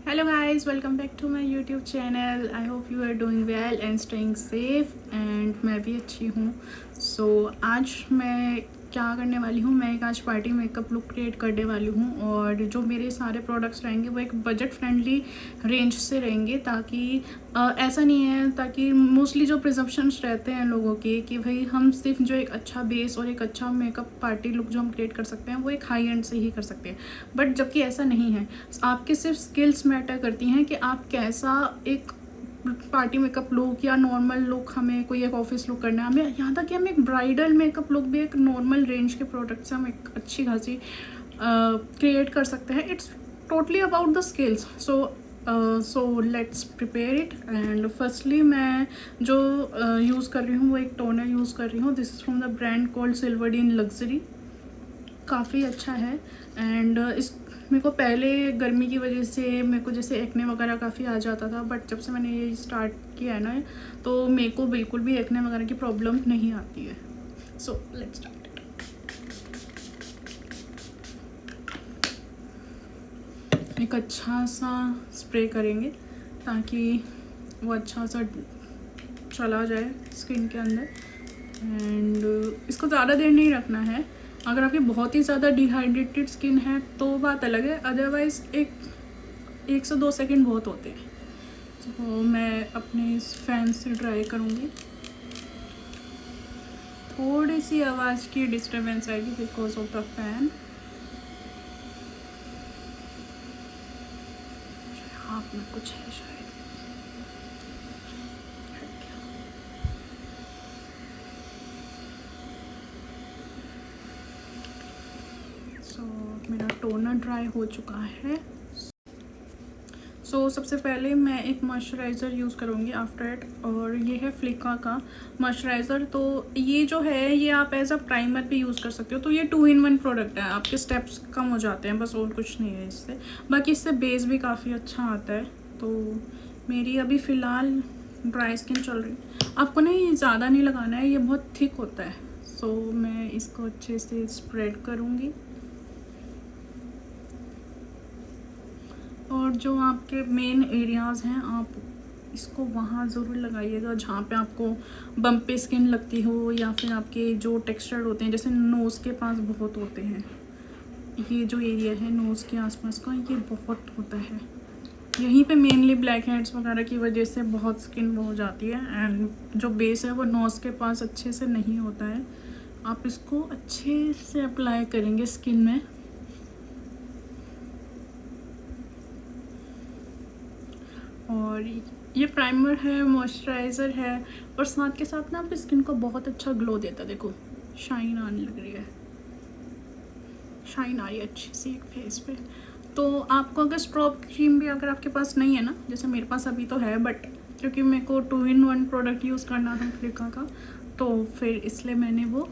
Hello guys, welcome back to my YouTube channel. I hope you are doing well and staying safe and मैं भी अच्छी हूँ। आज मैं क्या करने वाली हूँ, मैं एक आज पार्टी मेकअप लुक क्रिएट करने वाली हूँ और जो मेरे सारे प्रोडक्ट्स रहेंगे वो एक बजट फ्रेंडली रेंज से रहेंगे, ताकि ऐसा नहीं है, ताकि मोस्टली जो प्रिजम्पशंस रहते हैं लोगों के कि भाई हम सिर्फ जो एक अच्छा बेस और एक अच्छा मेकअप पार्टी लुक जो हम क्रिएट कर सकते हैं वो एक हाई एंड से ही कर सकते हैं। बट जबकि ऐसा नहीं है, आपके सिर्फ स्किल्स मैटर करती हैं कि आप कैसा एक पार्टी मेकअप लुक या नॉर्मल लुक, हमें कोई एक ऑफिस लुक करना है, हमें यहाँ तक कि हम एक ब्राइडल मेकअप लुक भी एक नॉर्मल रेंज के प्रोडक्ट से हम एक अच्छी खासी क्रिएट कर सकते हैं। It's totally about the skills. So let's prepare it. And firstly मैं जो यूज़ कर रही हूँ वो एक टोनर यूज़ कर रही हूँ। This is from the brand called Silverdeen luxury. काफ़ी अच्छा है। एंड इस मेरे को पहले गर्मी की वजह से मेरे को जैसे एक्ने वगैरह काफ़ी आ जाता था, बट जब से मैंने ये स्टार्ट किया है ना, तो मेरे को बिल्कुल भी एक्ने वगैरह की प्रॉब्लम नहीं आती है। So let's start. एक अच्छा सा स्प्रे करेंगे ताकि वो अच्छा सा चला जाए स्किन के अंदर। एंड इसको ज़्यादा देर नहीं रखना है। अगर आपकी बहुत ही ज़्यादा डिहाइड्रेटेड स्किन है तो बात अलग है, अदरवाइज़ एक से 2 सेकंड बहुत होते हैं। तो मैं अपने इस फैन से ड्राई करूँगी। थोड़ी सी आवाज़ की डिस्टर्बेंस आएगी बिकॉज ऑफ द फैन। हाथ में कुछ है शायद। मेरा टोनर ड्राई हो चुका है। सबसे पहले मैं एक मॉइस्चराइज़र यूज़ करूँगी आफ्टर इट, और ये है फ्लिका का मॉइस्चराइज़र। तो ये जो है ये आप एज अ प्राइमर भी यूज़ कर सकते हो। तो ये 2 in 1 प्रोडक्ट है, आपके स्टेप्स कम हो जाते हैं, बस और कुछ नहीं है इससे। बाकी इससे बेस भी काफ़ी अच्छा आता है। तो मेरी अभी फ़िलहाल ड्राई स्किन चल रही है। आपको ना ये ज़्यादा नहीं लगाना है, ये बहुत थिक होता है। मैं इसको अच्छे से स्प्रेड करूँगी। और जो आपके मेन एरियाज़ हैं आप इसको वहाँ ज़रूर लगाइएगा जहाँ पे आपको बम्पी स्किन लगती हो, या फिर आपके जो टेक्सचर होते हैं, जैसे नोज़ के पास बहुत होते हैं। ये जो एरिया है नोज़ के आसपास का, ये बहुत होता है। यहीं पे मेनली ब्लैक हेड्स वगैरह की वजह से बहुत स्किन वो हो जाती है। एंड जो बेस है वो नोज़ के पास अच्छे से नहीं होता है। आप इसको अच्छे से अप्लाई करेंगे स्किन में। और ये प्राइमर है, मॉइस्चराइज़र है, और साथ के साथ ना आपकी स्किन को बहुत अच्छा ग्लो देता है। देखो शाइन आने लग रही है, शाइन आ रही है अच्छी सी एक फेस पे। तो आपको अगर स्ट्रॉब क्रीम भी अगर आपके पास नहीं है ना, जैसे मेरे पास अभी तो है, बट क्योंकि मेरे को 2 in 1 प्रोडक्ट यूज़ करना था फ्लिका का, तो फिर इसलिए मैंने वो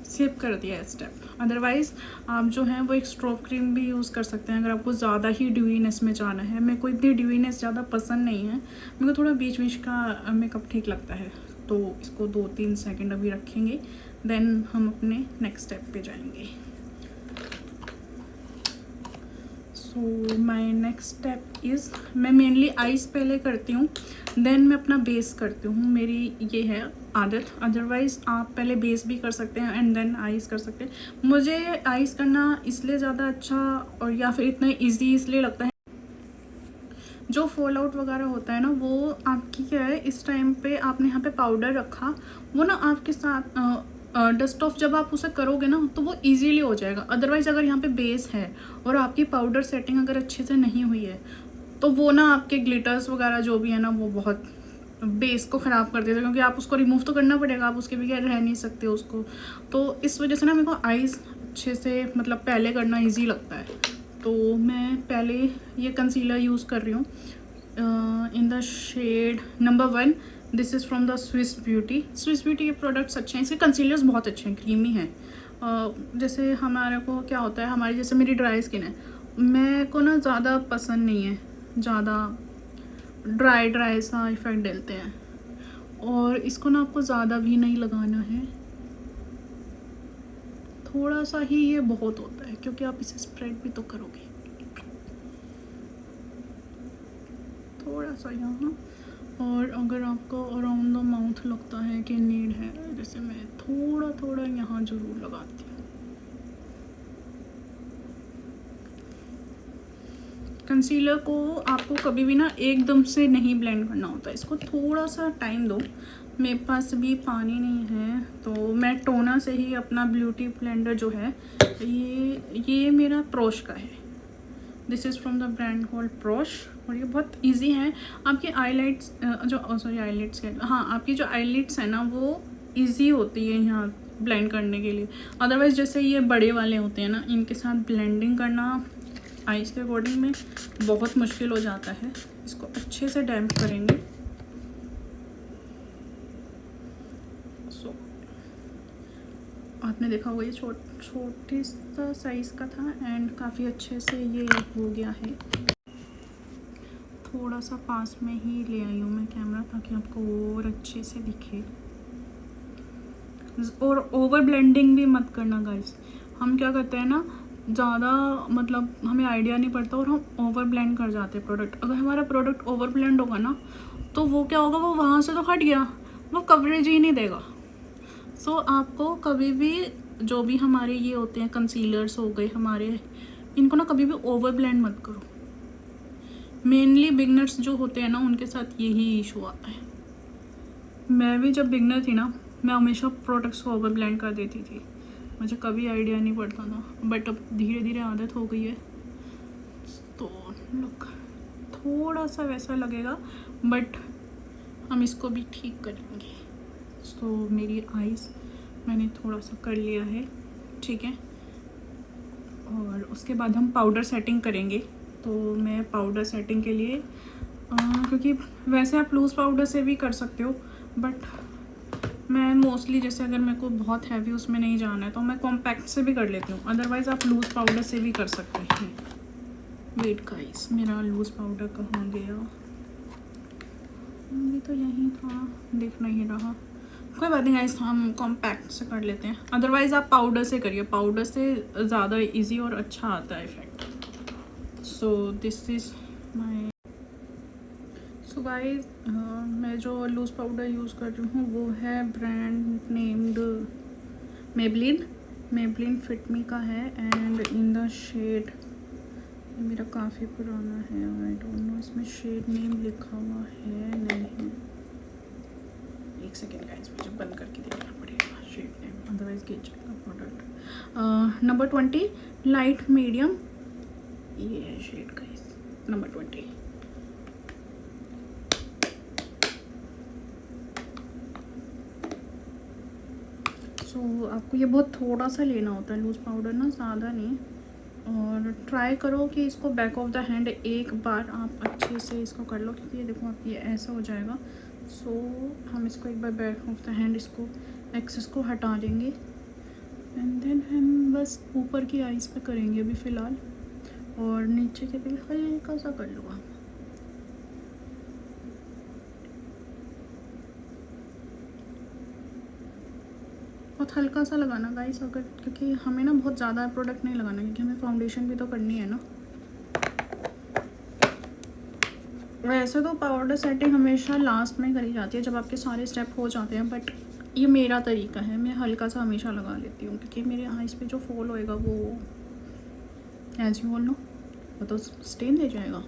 स्किप कर दिया है स्टेप। अदरवाइज़ आप जो हैं वो एक स्ट्रॉब क्रीम भी यूज़ कर सकते हैं अगर आपको ज़्यादा ही ड्यूईनेस में जाना है। मेरे को इतनी ड्यूईनेस ज़्यादा पसंद नहीं है, मेरे को थोड़ा बीच बीच का मेकअप ठीक लगता है। तो इसको 2-3 सेकंड अभी रखेंगे, देन हम अपने नेक्स्ट स्टेप पे जाएंगे। माई नेक्स्ट स्टेप इज़, मैं मेनली आइज़ पहले करती हूँ, देन मैं अपना बेस करती हूँ। मेरी ये है आदत। अदरवाइज़ आप पहले बेस भी कर सकते हैं एंड देन आइज़ कर सकते हैं। मुझे आइज़ करना इसलिए ज़्यादा अच्छा और या फिर इतना इजी इसलिए लगता है, जो फॉल आउट वगैरह होता है ना, वो आपकी क्या है, इस टाइम पे आपने यहाँ पे पाउडर रखा, वो ना आपके साथ डस्ट ऑफ जब आप उसे करोगे ना तो वो इजीली हो जाएगा। अदरवाइज़ अगर यहाँ पे बेस है और आपकी पाउडर सेटिंग अगर अच्छे से नहीं हुई है तो वो ना आपके ग्लिटर्स वगैरह जो भी है ना वो बहुत बेस को ख़राब कर देता है, क्योंकि आप उसको रिमूव तो करना पड़ेगा, आप उसके बगैर रह नहीं सकते उसको। तो इस वजह से ना मेरे को आइज़ अच्छे से मतलब पहले करना ईजी लगता है। तो मैं पहले ये कंसीलर यूज़ कर रही हूँ in the shade number 1। This is from the Swiss Beauty. Swiss Beauty के प्रोडक्ट्स अच्छे हैं, इसके कंसीलर्स बहुत अच्छे हैं, क्रीमी हैं। जैसे हमारे को क्या होता है, हमारी जैसे मेरी ड्राई स्किन है, मेरे को ना ज़्यादा पसंद नहीं है, ज़्यादा ड्राई सा इफ़ेक्ट डालते हैं। और इसको ना आपको ज़्यादा भी नहीं लगाना है, थोड़ा सा ही ये बहुत होता है, क्योंकि आप इसे स्प्रेड भी तो करोगे। थोड़ा सा यहाँ, और अगर आपको अराउंड द माउथ लगता है कि नीड है, जैसे मैं थोड़ा थोड़ा यहाँ ज़रूर लगाती हूँ। कंसीलर को आपको कभी भी ना एकदम से नहीं ब्लेंड करना होता है, इसको थोड़ा सा टाइम दो। मेरे पास भी पानी नहीं है तो मैं टोनर से ही अपना ब्यूटी ब्लेंडर जो है, ये मेरा प्रोश का है। This is from the brand called Prosh, और ये बहुत इजी है। आपकी आईलाइट्स आईलाइट्स क्या, हाँ, आपकी जो आईलिड्स है ना वो इजी होती है यहाँ ब्लेंड करने के लिए। अदरवाइज़ जैसे ये बड़े वाले होते हैं ना, इनके साथ ब्लेंडिंग करना आइज़ के अकॉर्डिंग में बहुत मुश्किल हो जाता है। इसको अच्छे से डैम्प करेंगे। आपने देखा होगा ये छोटे सा साइज़ का था एंड काफ़ी अच्छे से ये हो गया है। थोड़ा सा पास में ही ले आई हूँ मैं कैमरा ताकि आपको और अच्छे से दिखे। और ओवर ब्लेंडिंग भी मत करना गाइस। हम क्या करते हैं ना, ज़्यादा मतलब हमें आइडिया नहीं पड़ता और हम ओवर ब्लेंड कर जाते हैं प्रोडक्ट। अगर हमारा प्रोडक्ट ओवर ब्लेंड होगा ना तो वो क्या होगा, वो वहाँ से तो हट गया, वो कवरेज ही नहीं देगा। सो आपको कभी भी जो भी हमारे ये होते हैं कंसीलर्स हो गए हमारे, इनको ना कभी भी ओवर ब्लेंड मत करो। मेनली बिगनर्स जो होते हैं ना उनके साथ यही इशू आता है। मैं भी जब बिगनर थी ना, मैं हमेशा प्रोडक्ट्स को ओवर ब्लेंड कर देती थी, मुझे कभी आइडिया नहीं पड़ता था। बट अब धीरे धीरे आदत हो गई है तो लुक थोड़ा सा वैसा लगेगा, बट हम इसको भी ठीक करेंगे। सो मेरी आईज़ मैंने थोड़ा सा कर लिया है, ठीक है। और उसके बाद हम पाउडर सेटिंग करेंगे। तो मैं पाउडर सेटिंग के लिए क्योंकि वैसे आप लूज़ पाउडर से भी कर सकते हो, बट मैं मोस्टली जैसे अगर मेरे को बहुत हैवी उसमें नहीं जाना है तो मैं कॉम्पैक्ट से भी कर लेती हूँ। अदरवाइज़ आप लूज़ पाउडर से भी कर सकते हैं। वेट गाइस, मेरा लूज़ पाउडर कहाँ गया? ये तो यहीं था, दिख नहीं रहा। कोई बात नहीं गाइस, हम कॉम्पैक्ट से कर लेते हैं। अदरवाइज़ आप पाउडर से करिए, पाउडर से ज़्यादा इजी और अच्छा आता है effect. So this is my. So guys, मैं जो लूज़ पाउडर यूज़ कर रही हूँ वो है ब्रांड नेम्ड मेबलिन फिट मी का है एंड इन द शेड, मेरा काफ़ी पुराना है, आई डोंट नो इसमें शेड नेम लिखा हुआ है नहीं। एक सेकेंड गाइस, मुझे बंद करके देखना पड़ेगा शेड नेम, अदरवाइज गिर जाएगा प्रोडक्ट। नंबर 20 लाइट मीडियम, ये है शेड गाइस, नंबर 20। सो आपको ये बहुत थोड़ा सा लेना होता है लूज़ पाउडर ना, ज़्यादा नहीं। और ट्राई करो कि इसको बैक ऑफ द हैंड एक बार आप अच्छे से इसको कर लो, क्योंकि ये देखो आप ये ऐसा हो जाएगा। सो हम इसको एक बार बैक ऑफ द हैंड इसको एक्सेस को हटा देंगे एंड देन हम बस ऊपर की आईज़ पे करेंगे अभी फ़िलहाल, और नीचे के भी हल्का सा कर लो आप। बहुत हल्का सा लगाना गाइस, अगर क्योंकि हमें ना बहुत ज़्यादा प्रोडक्ट नहीं लगाना, क्योंकि हमें फाउंडेशन भी तो करनी है ना। वैसे तो पाउडर सेटिंग हमेशा लास्ट में करी जाती है जब आपके सारे स्टेप हो जाते हैं, बट ये मेरा तरीका है, मैं हल्का सा हमेशा लगा लेती हूँ, क्योंकि मेरे आईज़ पे जो फॉल होएगा वो एज यू ऑल नो वो तो स्टेन दे जाएगा।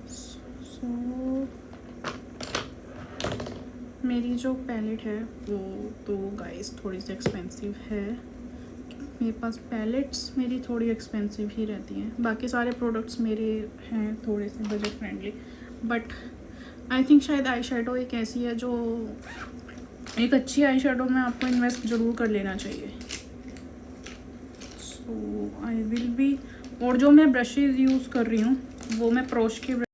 सो मेरी जो पैलेट है वो तो गाइस थोड़ी सी एक्सपेंसिव है। मेरे पास पैलेट्स मेरी थोड़ी एक्सपेंसिव ही रहती हैं, बाकी सारे प्रोडक्ट्स मेरे हैं थोड़े से budget friendly. But I think शायद आई शेडो एक ऐसी है जो, एक अच्छी आई शेडो में आपको इन्वेस्ट ज़रूर कर लेना चाहिए। सो आई विल बी, और जो मैं ब्रशेज़ यूज़ कर रही हूँ वो मैं प्रोश की, वो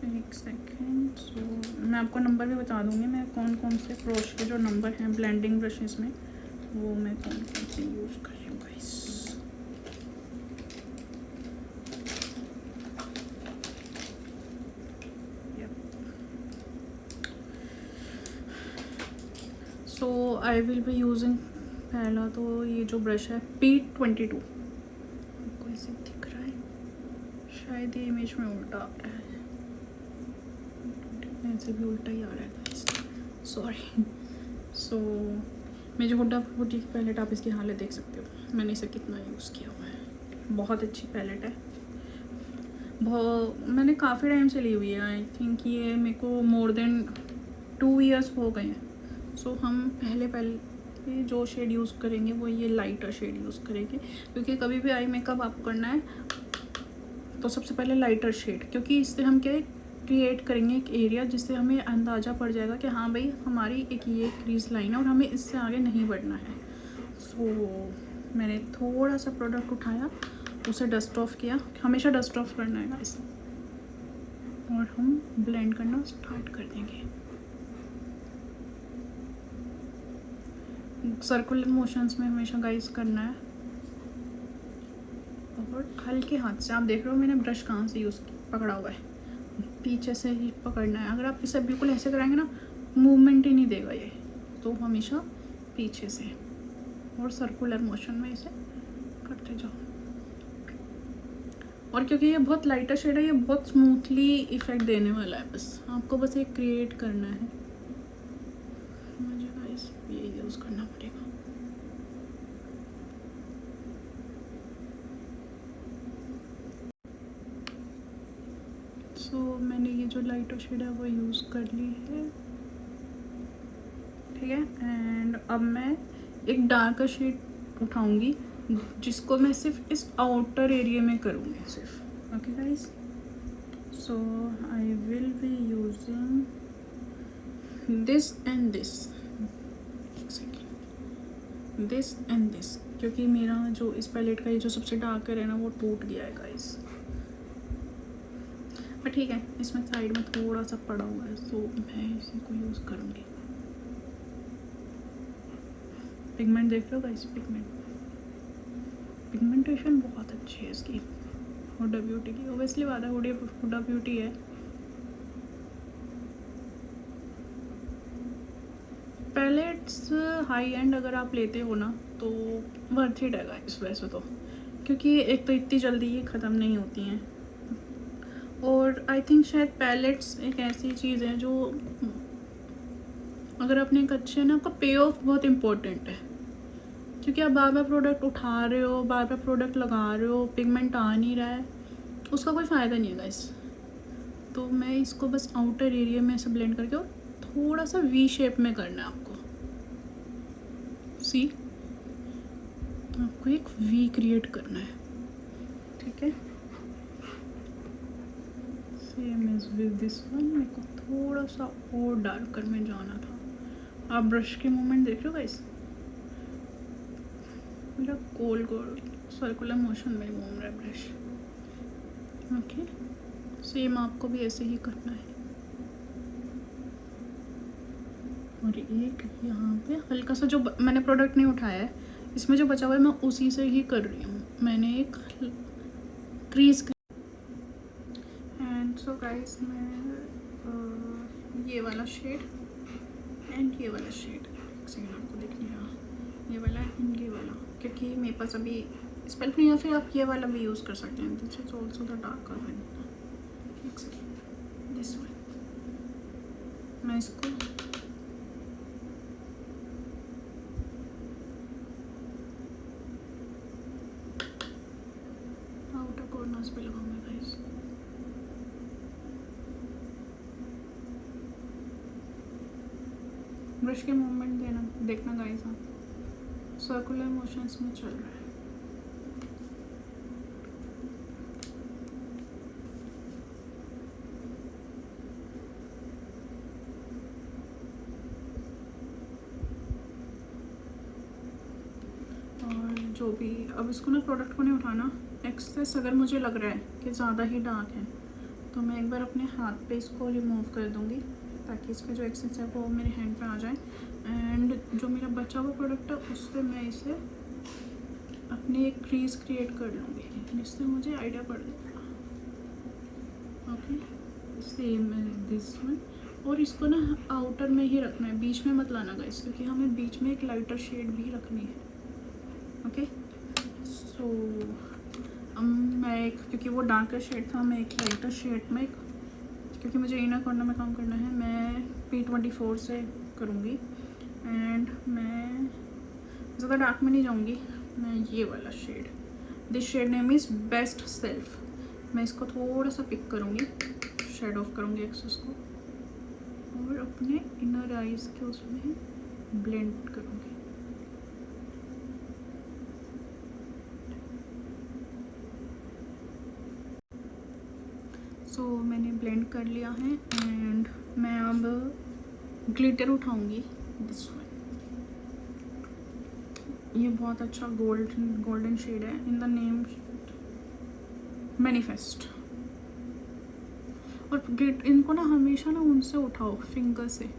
एक सेकेंड, सो मैं आपको नंबर भी बता दूँगी, मैं कौन कौन से प्रोश के जो नंबर हैं ब्लेंडिंग ब्रशेस में वो मैं कौन कौन से यूज़ कर रही हूँ guys. So I will be using, पहला तो ये जो ब्रश है P22, आपको इसे दिख रहा है शायद ये इमेज में उल्टा आ रहा है, ऐसे भी उल्टा ही आ रहा है, सॉरी। सो मैं जो हुडा ब्यूटी की पैलेट, आप इसकी हालत देख सकते हो, मैंने इसे कितना यूज़ किया हुआ है। बहुत अच्छी पैलेट है, मैंने काफ़ी टाइम से ली हुई है। आई थिंक ये मेरे को मोर देन 2 ईयर्स हो गए हैं। सो हम पहले जो शेड यूज़ करेंगे वो ये लाइटर शेड यूज़ करेंगे, क्योंकि कभी भी आई मेकअप आपको करना है तो सबसे पहले लाइटर शेड, क्योंकि इससे हम क्या क्रिएट करेंगे एक एरिया जिससे हमें अंदाज़ा पड़ जाएगा कि हाँ भाई हमारी एक ये क्रीज लाइन है और हमें इससे आगे नहीं बढ़ना है। सो मैंने थोड़ा सा प्रोडक्ट उठाया, उसे डस्ट ऑफ किया, हमेशा डस्ट ऑफ करना है गाइस, और हम ब्लेंड करना स्टार्ट कर देंगे। सर्कुलर मोशंस में हमेशा गाइस करना है, और हल्के हाथ से। आप देख रहे हो मैंने ब्रश कहाँ से यूज़ पकड़ा हुआ है, पीछे से ही पकड़ना है। अगर आप इसे बिल्कुल ऐसे कराएंगे ना, मूवमेंट ही नहीं देगा ये, तो हमेशा पीछे से और सर्कुलर मोशन में इसे करते जाओ। और क्योंकि ये बहुत लाइटर शेड है, ये बहुत स्मूथली इफेक्ट देने वाला है, बस आपको बस ये क्रिएट करना है। मुझे गाइस ये यूज़ करना पड़ेगा। सो मैंने ये जो लाइटर शेड है वो यूज़ कर ली है, ठीक है। एंड अब मैं एक डार्कर शेड उठाऊंगी, जिसको मैं सिर्फ इस आउटर एरिया में करूँगी सिर्फ। Okay guys, so I will be using this and this, this and this, क्योंकि मेरा जो इस पैलेट का ये जो सबसे डार्कर है ना वो टूट गया है गाइस, पर ठीक है, इसमें साइड में थोड़ा सा पड़ा हुआ है, सो मैं इसी को यूज़ करूँगी। पिगमेंट देख रहे हो गाइस, पिगमेंटेशन बहुत अच्छी है इसकी, हुडा ब्यूटी की। ओबियसली बात है, हुडा ब्यूटी है। पैलेट्स हाई एंड अगर आप लेते हो ना तो वर्थ इट है गाइस वैसे तो, क्योंकि एक तो इतनी जल्दी ये ख़त्म नहीं होती हैं, और आई थिंक शायद पैलेट्स एक ऐसी चीज़ है जो अगर अपने एक अच्छे ना, आपका पे ऑफ बहुत इम्पोर्टेंट है, क्योंकि आप बार बार प्रोडक्ट उठा रहे हो, बार बार प्रोडक्ट लगा रहे हो, पिगमेंट आ नहीं रहा है, उसका कोई फ़ायदा नहीं है गाइस। तो मैं इसको बस आउटर एरिया में ऐसे ब्लेंड करके और थोड़ा सा वी शेप में करना है आपको, सी आपको एक वी क्रिएट करना है, ठीक है। Same as with this one, मेरे को थोड़ा सा और डार्कर में जाना था। आप ब्रश के मूवमेंट देख रहे हो गाइस, मेरा गोल गोल सर्कुलर मोशन में घूम रहा है ब्रश। ओके, सेम आपको भी ऐसे ही करना है। और एक यहाँ पे हल्का सा जो मैंने प्रोडक्ट नहीं उठाया है, इसमें जो बचा हुआ है मैं उसी से ही कर रही हूँ। मैंने एक क्रीज, एंड सो गाइस मैं ये वाला शेड एंड ये वाला शेड, एक सेकंड आपको दिख नहीं रहा, ये वाला एंड ये वाला, क्योंकि मेरे पास अभी स्पेल नहीं है, फिर आप ये वाला भी यूज़ कर सकते हैं। This is also the darker one, एक सेकंड, दिस वन। मैं इसको आउटर कॉर्नर्स पे लगाऊंगा गाइस। ब्रश के मूवमेंट देना देखना गाइस, आप सर्कुलर मोशंस में चल रहा है। और जो भी, अब इसको ना प्रोडक्ट को नहीं उठाना, एक्सेस अगर मुझे लग रहा है कि ज़्यादा ही डार्क है तो मैं एक बार अपने हाथ पे इसको रिमूव कर दूँगी, ताकि इसमें जो एक्सेस है वो मेरे हैंड पे आ जाए। एंड जो मेरा बचा हुआ प्रोडक्ट है उससे मैं इसे अपनी एक क्रीज क्रिएट कर लूँगी, जिससे मुझे आइडिया पड़ जाएगा। Okay, same this one. और इसको ना आउटर में ही रखना है, बीच में मत लाना गाइस, क्योंकि हमें बीच में एक लाइटर शेड भी रखनी है। ओके, सो मैं एक, क्योंकि वो डार्कर शेड था, मैं एक लाइटर शेड में, क्योंकि मुझे इनर कॉर्नर में काम करना है, मैं P24 से करूँगी। एंड मैं ज़्यादा डार्क में नहीं जाऊँगी, मैं ये वाला shade, this shade name is best self, मैं इसको थोड़ा सा पिक करूँगी, शेड ऑफ करूँगी एक्सेस को और अपने इनर आइज़ के उसमें ब्लेंड करूँगी। सो मैंने ब्लेंड कर लिया है एंड मैं अब ग्लिटर उठाऊँगी, दिस वन। ये बहुत अच्छा गोल्डन शेड है, इन द नेम मैनिफेस्ट। और इनको ना हमेशा ना उनसे उठाओ, फिंगर से,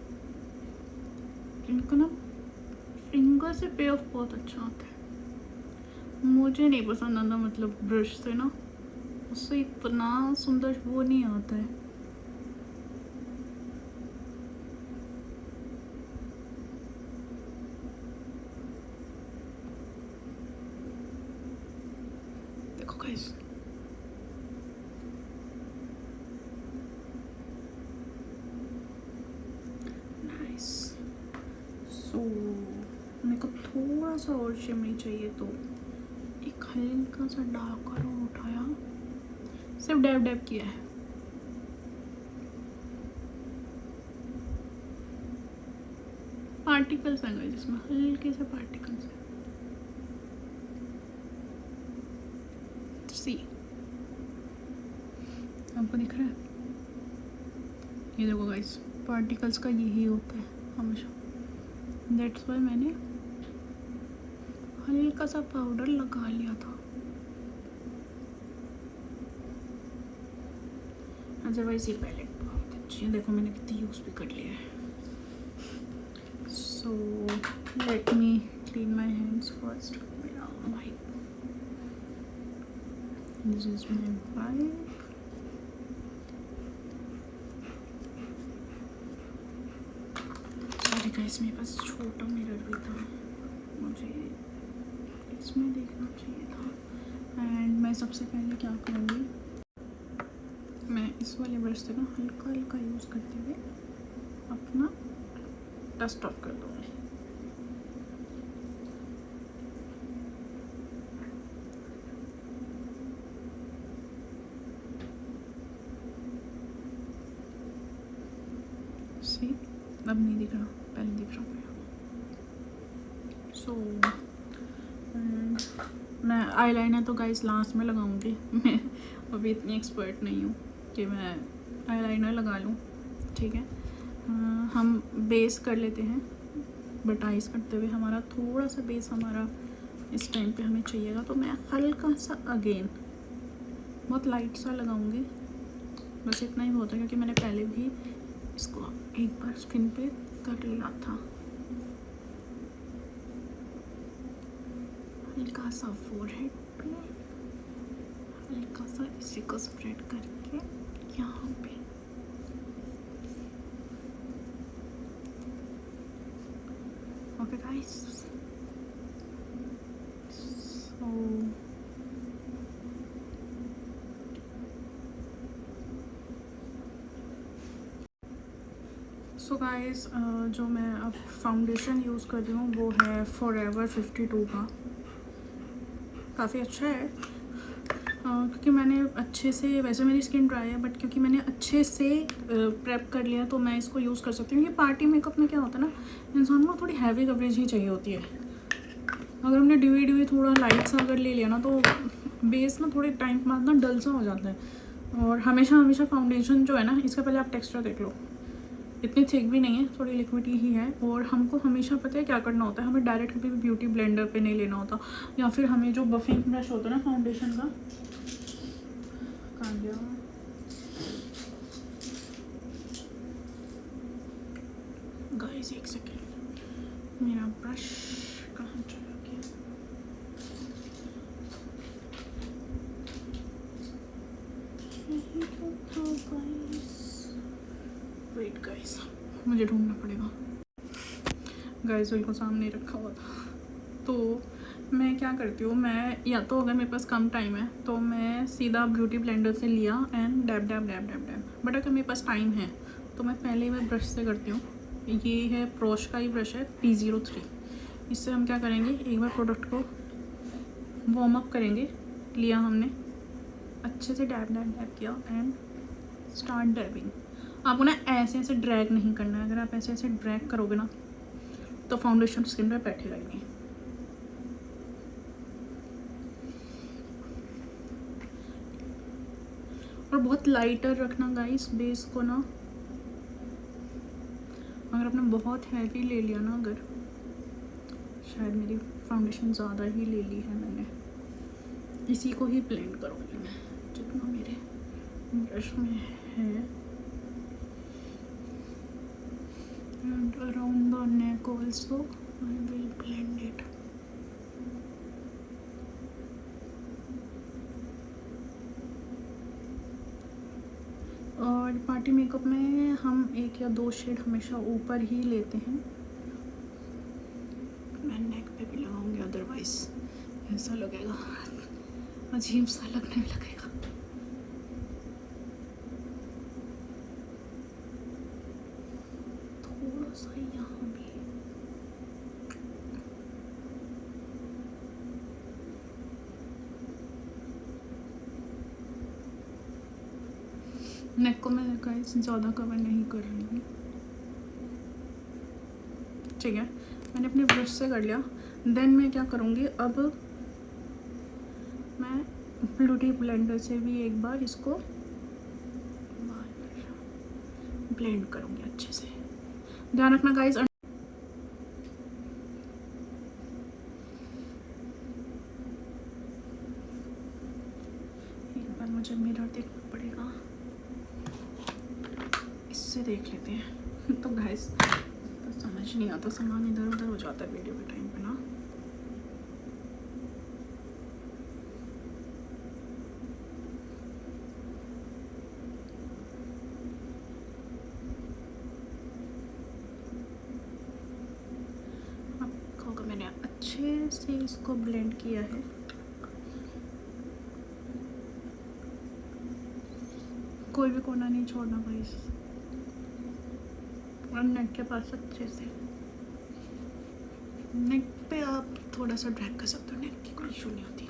इनको ना फिंगर से पे ऑफ बहुत अच्छा आता है। मुझे नहीं पसंद आता, मतलब ब्रश से ना उससे इतना सुंदर वो नहीं आता है। देखो गाइस, नाइस। सो मेरे को थोड़ा सा और शिमरी चाहिए, तो एक हल्का सा डार्कर उठाया, सिर्फ डैब डैब किया है। पार्टिकल्स हैं गाइस, जिसमें हल्के से पार्टिकल्स हैं। सी आपको दिख रहा है? ये देखो गाइस, पार्टिकल्स का यही होता है हमेशा। दैट्स वाई मैंने हल्का सा पाउडर लगा लिया था, अदरवाइज ये पैलेट बहुत अच्छी है। देखो मैंने कितनी यूज़ भी कर लिया है। So let me clean my hands first. This is my wipe. Sorry guys, मेरे पास छोटा मिरर भी था, मुझे इसमें देखना चाहिए था। एंड मैं सबसे पहले क्या करूँगी, मैं इस वाले ब्रश से ना हल्का हल्का यूज़ करते हुए अपना डस्ट ऑफ कर दूँगी। सी अब नहीं दिख रहा, पहले दिख रहा था। सो मैं आईलाइनर तो गाइस लास्ट में लगाऊंगी। मैं अभी इतनी एक्सपर्ट नहीं हूँ कि मैं आईलाइनर लगा लूँ, ठीक है। हम बेस कर लेते हैं, बट आइज करते हुए हमारा थोड़ा सा बेस हमारा इस टाइम पे हमें चाहिएगा, तो मैं हल्का सा अगेन बहुत लाइट सा लगाऊंगी, बस इतना ही बहुत है, क्योंकि मैंने पहले भी इसको एक बार स्किन पे कर लिया था। हल्का सा फोरहेड पे, हल्का सा इसी को स्प्रेड करके यहाँ पे। ओके गाइस, सो गाइस, जो मैं अब फाउंडेशन यूज़ कर रही हूँ वो है फॉरएवर 52 का। काफ़ी अच्छा है, क्योंकि मैंने अच्छे से, वैसे मेरी स्किन ड्राई है बट क्योंकि मैंने अच्छे से प्रेप कर लिया तो मैं इसको यूज़ कर सकती हूँ। ये पार्टी मेकअप में क्या होता है ना, इंसान को थोड़ी हैवी कवरेज ही चाहिए होती है। अगर हमने ड्यूई थोड़ा लाइट सा अगर ले लिया ना, तो बेस ना थोड़े टाइम बाद ना डल सा हो जाता है। और हमेशा फाउंडेशन जो है ना, इसका पहले आप टेक्सचर देख लो, इतनी थिक भी नहीं है, थोड़ी लिक्विडी ही है। और हमको हमेशा पता है क्या करना होता है, हमें डायरेक्ट कभी भी ब्यूटी ब्लेंडर पे नहीं लेना होता, या फिर हमें जो बफिंग ब्रश होता है ना फाउंडेशन का, कहाँ गया गाइस, एक सेकेंड, मेरा ब्रश कहाँ चला गया। यही तो था गाइस, वेट गाइस, मुझे ढूंढना पड़ेगा। गाइस ऑयल को सामने रखा हुआ था, तो मैं क्या करती हूँ, मैं या तो अगर मेरे पास कम टाइम है तो मैं सीधा ब्यूटी ब्लेंडर से लिया and dab dab dab dab dab, but अगर मेरे पास टाइम है तो मैं पहले मैं ब्रश से करती हूँ। ये है प्रोश का ही ब्रश है P03। इससे हम क्या करेंगे, एक बार प्रोडक्ट को वार्म अप करेंगे। लिया हमने, अच्छे से डैब डैब डैब किया एंड स्टार्ट डैबिंग। आपको ना ऐसे ऐसे ड्रैग नहीं करना है। अगर आप ऐसे ऐसे ड्रैग करोगे ना तो फाउंडेशन स्किन पे बैठेगा ही नहीं। और बहुत लाइटर रखना गाइस बेस को ना। अगर आपने बहुत हैवी ले लिया ना, अगर शायद मेरी फाउंडेशन ज़्यादा ही ले ली है मैंने, इसी को ही ब्लेंड करूँगी मैं जितना मेरे ब्रश में है। And around the neck also I will blend it. और पार्टी मेकअप में हम 1 या 2 शेड हमेशा ऊपर ही लेते हैं। मैं नेक पे भी लगाऊंगी, अदरवाइज ऐसा लगेगा, अजीब सा लगने लगेगा। थोड़ा सा यहाँ भी। नेक को मैं गाइस ज़्यादा कवर नहीं कर रही हूँ, ठीक है। मैंने अपने ब्रश से कर लिया। देन मैं क्या करूँगी, अब मैं ब्यूटी ब्लेंडर से भी एक बार इसको ब्लेंड करूँगी अच्छे से। ध्यान रखना गाइस, एक बार मुझे मिरर देखना पड़ेगा, इससे देख लेते हैं। तो गाइस तो समझ नहीं आता, सामान इधर उधर हो जाता है वीडियो के टाइम पे ना। आपको मैंने अच्छे से इसको ब्लेंड किया है। कोई भी कोना नहीं छोड़ना गाइस, और नेक के पास अच्छे से। नेक पे आप थोड़ा सा ड्रैग कर सकते हो, नेक की कोई इशू नहीं होती।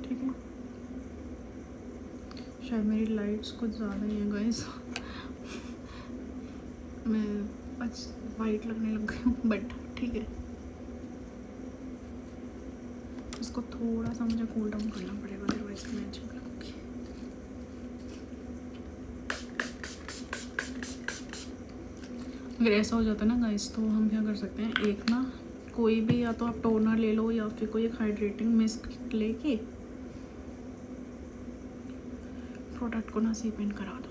ठीक है, शायद मेरी लाइट्स कुछ ज़्यादा ही है गाइस। मैं आज वाइट लगने लग गई हूँ, बट ठीक है। इसको थोड़ा सा मुझे कूल डाउन करना पड़ेगा, अदरवाइज मैं अच्छी लगूँगी। अगर ऐसा हो जाता है ना गाइस, तो हम क्या कर सकते हैं, एक ना कोई भी, या तो आप टोनर ले लो या फिर कोई एक हाइड्रेटिंग मिस्ट लेके प्रोडक्ट को ना सीप इन करा दो।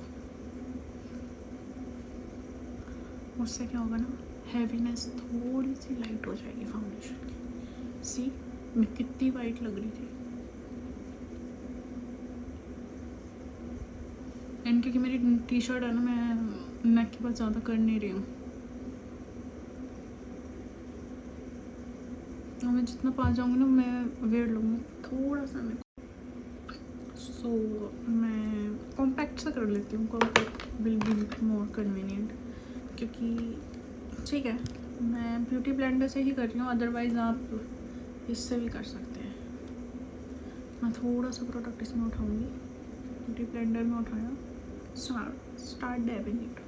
उससे क्या होगा ना, हैवीनेस थोड़ी सी लाइट हो जाएगी फाउंडेशन की। सी मैं कितनी वाइट लग रही थी। एंड क्योंकि मेरी टी शर्ट है ना, मैं नेक के पास ज़्यादा कर नहीं रही हूँ, और मैं जितना पास जाऊँगी ना मैं वेट लूँगी थोड़ा सा मेरे को। सो मैं कॉम्पैक्ट सा कर लेती हूँ, compact will be more convenient. क्योंकि ठीक है, मैं ब्यूटी ब्लेंडर से ही कर रही हूँ, अदरवाइज़ आप इससे भी कर सकते हैं। मैं थोड़ा सा प्रोडक्ट इसमें उठाऊँगी, ब्यूटी ब्लेंडर में उठाया, स्टार्ट डैबिंग इट।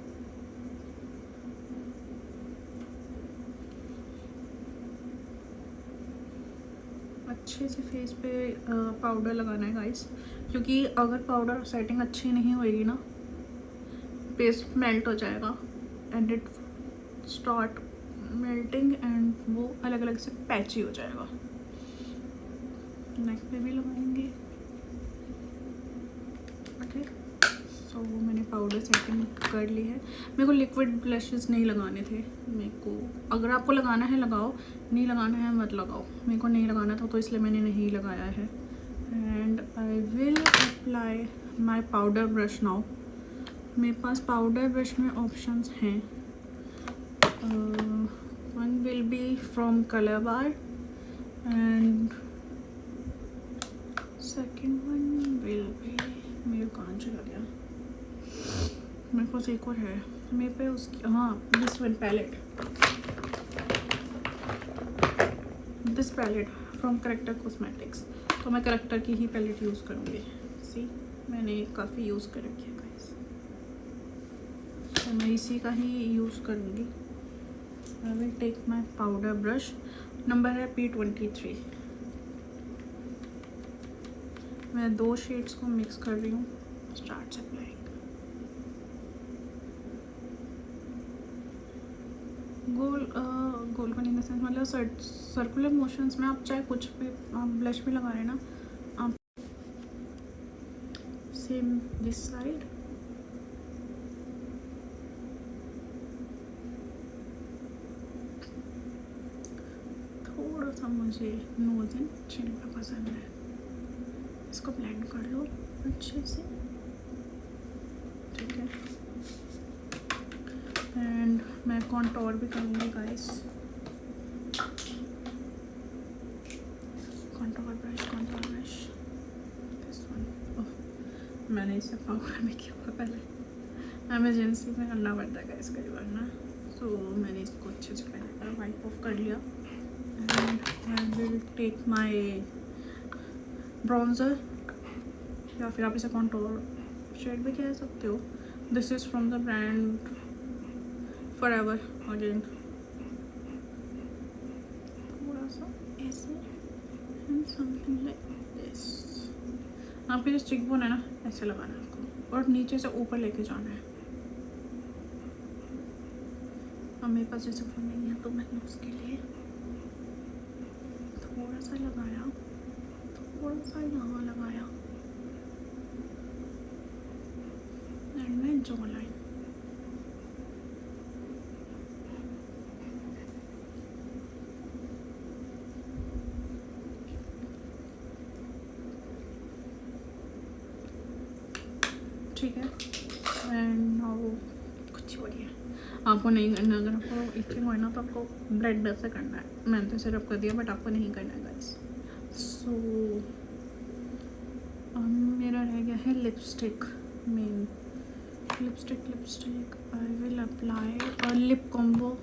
अच्छे से फेस पे पाउडर लगाना है गाइस, क्योंकि अगर पाउडर सेटिंग अच्छी नहीं होएगी ना, पेस्ट मेल्ट हो जाएगा and it start melting and वो अलग अलग से पैची हो जाएगा। नेक पे भी लगाएंगे। ओके, सो मैंने पाउडर सेटिंग कर ली है। मेरे को लिक्विड ब्लशेस नहीं लगाने थे। मेरे को, अगर आपको लगाना है लगाओ, नहीं लगाना है मत लगाओ। मेरे को नहीं लगाना था तो इसलिए मैंने नहीं लगाया है। And I will apply my powder brush now. मेरे पास पाउडर ब्रश में ऑप्शंस हैं. One will be from colour bar and second one will be, मेरे कहाँ चला गया, मेरे पास एक और है मेरे पे उसकी, हाँ this one palette, this palette from character cosmetics. तो मैं करेक्टर की ही पैलेट यूज़ करूँगी. सी मैंने काफ़ी यूज़ कर रखी है गाइस, तो मैं इसी का ही यूज़ करूँगी. I will take my powder brush, number है P23. मैं 2 शेड्स को मिक्स कर रही हूँ. Start applying. गोल करने का सेंस मतलब सर्कुलर मोशंस में आप चाहे कुछ भी आप ब्लश भी लगा रहे हैं ना, आप सेम दिस साइड थोड़ा सा मुझे नोज एंड चिन पे पसंद है. इसको ब्लेंड कर लो अच्छे से. ठीक है. एंड मैं कॉन्टोर भी करूँगी guys. Contour brush this one. मैंने इसे पाउडर में किया हुआ पहले, एमरजेंसी में करना पड़ता है गाइस कई बार ना. सो मैंने इसको अच्छे से पहले वाइप ऑफ कर लिया. And I will take my bronzer, या फिर आप इसे कॉन्टोर शेड भी कह सकते हो. This is from the brand forever again. थोड़ा सा ऐसे एंड समथिंग लाइक दिस. आपके जो स्टिक बोन है ना, ऐसे लगाना है आपको और नीचे से ऊपर लेके जाना है. अब मेरे पास जैसे फोन नहीं है तो मैंने उसके लिए थोड़ा सा लगाया, थोड़ा सा यहाँ लगाया एंड मैं जॉ लाइन. ठीक है. एंड नाउ कुछ हो रही है, आपको नहीं करना. अगर आपको इचिंग हो ना तो आपको ब्लेंडर से करना है. मैंने तो सिर्फ कर दिया बट आपको नहीं करना है गाइस. सो मेरा रह गया है lipstick. Main lipstick I will apply और लिप कॉम्बो.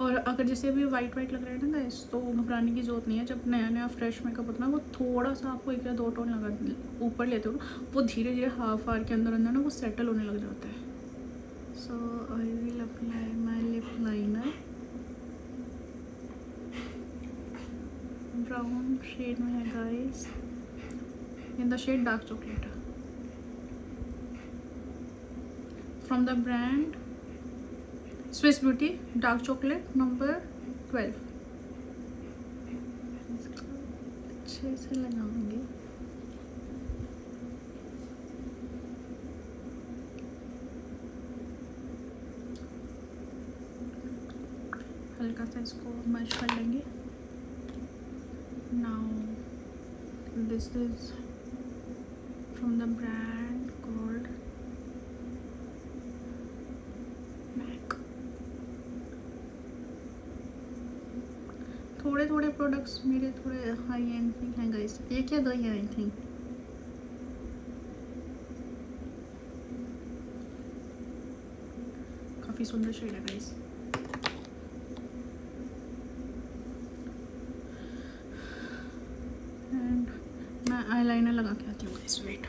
और अगर जैसे अभी वाइट लग रहा है ना गाइस, तो घबराने की जरूरत नहीं है. जब नया फ्रेश मेकअप होता है ना, वो थोड़ा सा आपको 1 या 2 टोन लगा ऊपर लेते हो, वो धीरे धीरे हाफ आवर के अंदर ना वो सेटल होने लग जाता है. So I will apply my lip liner. Brown shade में है guys, in the shade dark chocolate from the brand Swiss Beauty dark chocolate number 12. अच्छे से लगाऊंगी. हल्का सा इसको मर्ज कर लेंगे. Now this is from the brand called MAC. थोड़े प्रोडक्ट्स मेरे थोड़े हाई एंड हैं गाइस. 1 या 2 ही आई थिंक. काफ़ी सुंदर शेड है गाइस. एंड मैं आईलाइनर लगा के आती हूँ गाइस. वेट.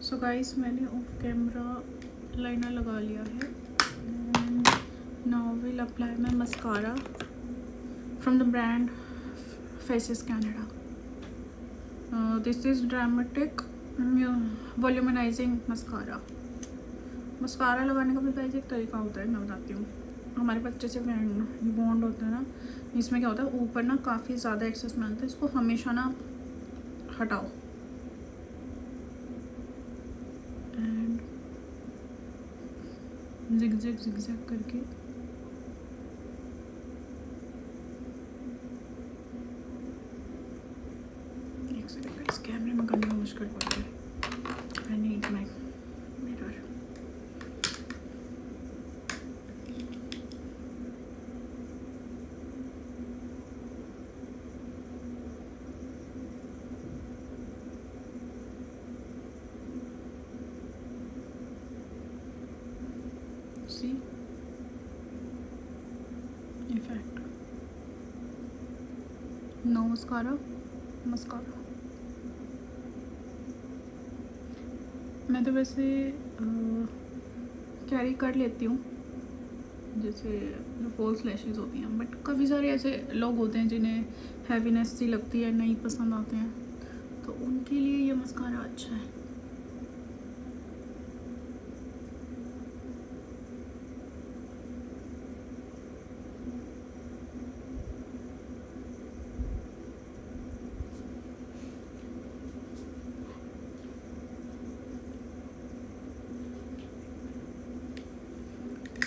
सो गाइस मैंने ऑफ कैमरा लाइनर लगा लिया है. And now will apply my mascara from the brand Faces Canada. This is dramatic volumizing mascara. Mascara लगाने का भी गाइस एक तरीका होता है, मैं बताती हूँ. हमारे पास जैसे बॉन्ड होता है ना, इसमें क्या होता है ऊपर ना काफ़ी ज़्यादा एक्सेस में आता है. इसको हमेशा ना हटाओ एंड जिग जैग करके करवा है। I need my mirror. See effect. No mascara. मैं तो वैसे कैरी कर लेती हूँ जैसे जो फॉल्स लैशेस होती हैं, बट काफ़ी सारे ऐसे लोग होते हैं जिन्हें हैवीनेस सी लगती है, नहीं पसंद आते हैं, तो उनके लिए ये मस्कारा अच्छा है।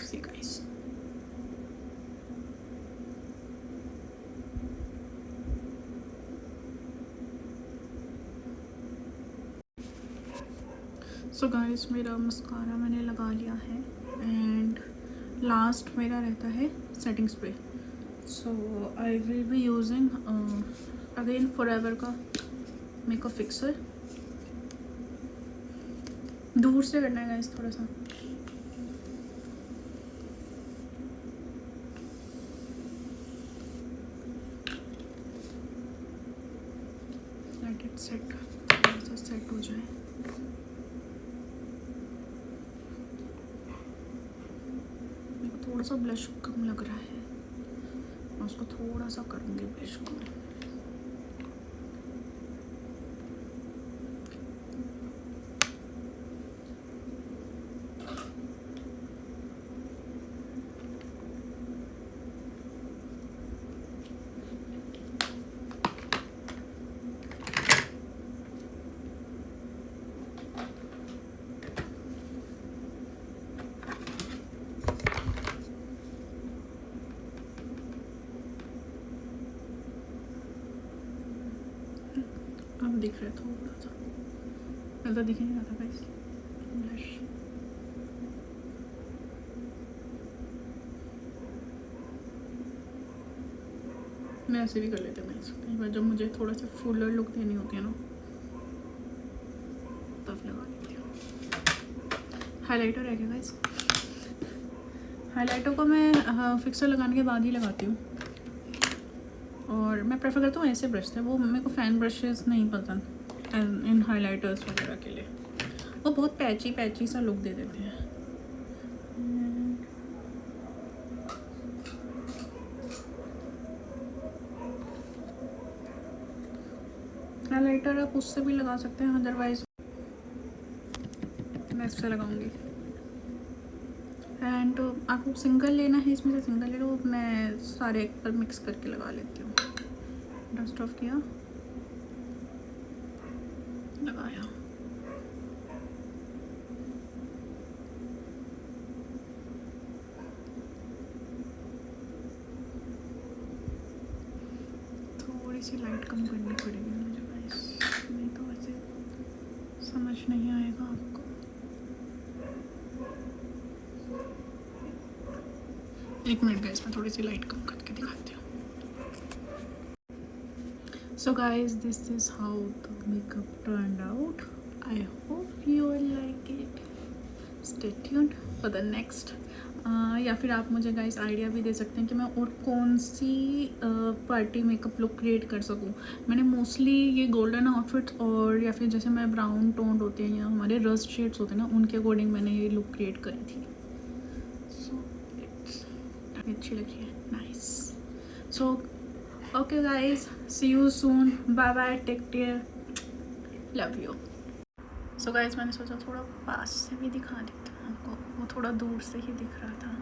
See guys. सो गाइस, मेरा मस्कारा मैंने लगा लिया है एंड लास्ट मेरा रहता है setting spray. So I will be using again forever का मेकअप फिक्सर। दूर से करना है गाइस थोड़ा सा। लेट इट सेट, थोड़ा सा सेट हो जाए। थोड़ा सा ब्लश कम लग रहा है, मैं उसको थोड़ा सा करूँगी ब्लश को। अब दिख रहा है थोड़ा सा, पहले तो दिख ही नहीं रहा था गाइस ब्लश। मैं ऐसे भी कर लेते हैं गाइस, कई बार जब मुझे थोड़ा सा फुलर लुक देनी होती है ना, तब लगा लेती हूँ। हाइलाइटर है क्या गाइस? हाइलाइटर को मैं फिक्सर लगाने के बाद ही लगाती हूँ, और मैं प्रेफर करता हूँ ऐसे ब्रश से। वो मेरे को फैन ब्रशेस नहीं पसंद इन हाइलाइटर्स वगैरह के लिए, वो बहुत पैची सा लुक दे देते हैं। हाइलाइटर आप उससे भी लगा सकते हैं, अदरवाइज मैं इससे लगाऊंगी। एंड आपको सिंगल लेना है, इसमें से सिंगल ले लो। मैं सारे एक पर मिक्स करके लगा लेती हूँ। डस्ट ऑफ किया, लगाया। थोड़ी सी लाइट कम करनी पड़ेगी मुझे गाइस, नहीं तो वैसे समझ नहीं आएगा आपको। एक मिनट गाइस, मैं थोड़ी सी लाइट कम करके दिखाती हूँ। So guys, this is how the makeup turned out. I hope you will like it. Stay tuned for the next. या फिर आप मुझे गाइस आइडिया भी दे सकते हैं कि मैं और कौन सी पार्टी मेकअप लुक क्रिएट कर सकूँ। मैंने मोस्टली ये गोल्डन आउटफिट्स और या फिर जैसे मैं ब्राउन टोन्ड होते हैं या हमारे रस्ट शेड्स होते हैं ना, उनके अकॉर्डिंग मैंने ये लुक क्रिएट करी थी। सो इट्स अच्छी लगी है, nice. So okay guys, see you soon, bye bye, take care, love you. So guys, मैंने सोचा थोड़ा पास से भी दिखा देती हूँ आपको, वो थोड़ा दूर से ही दिख रहा था।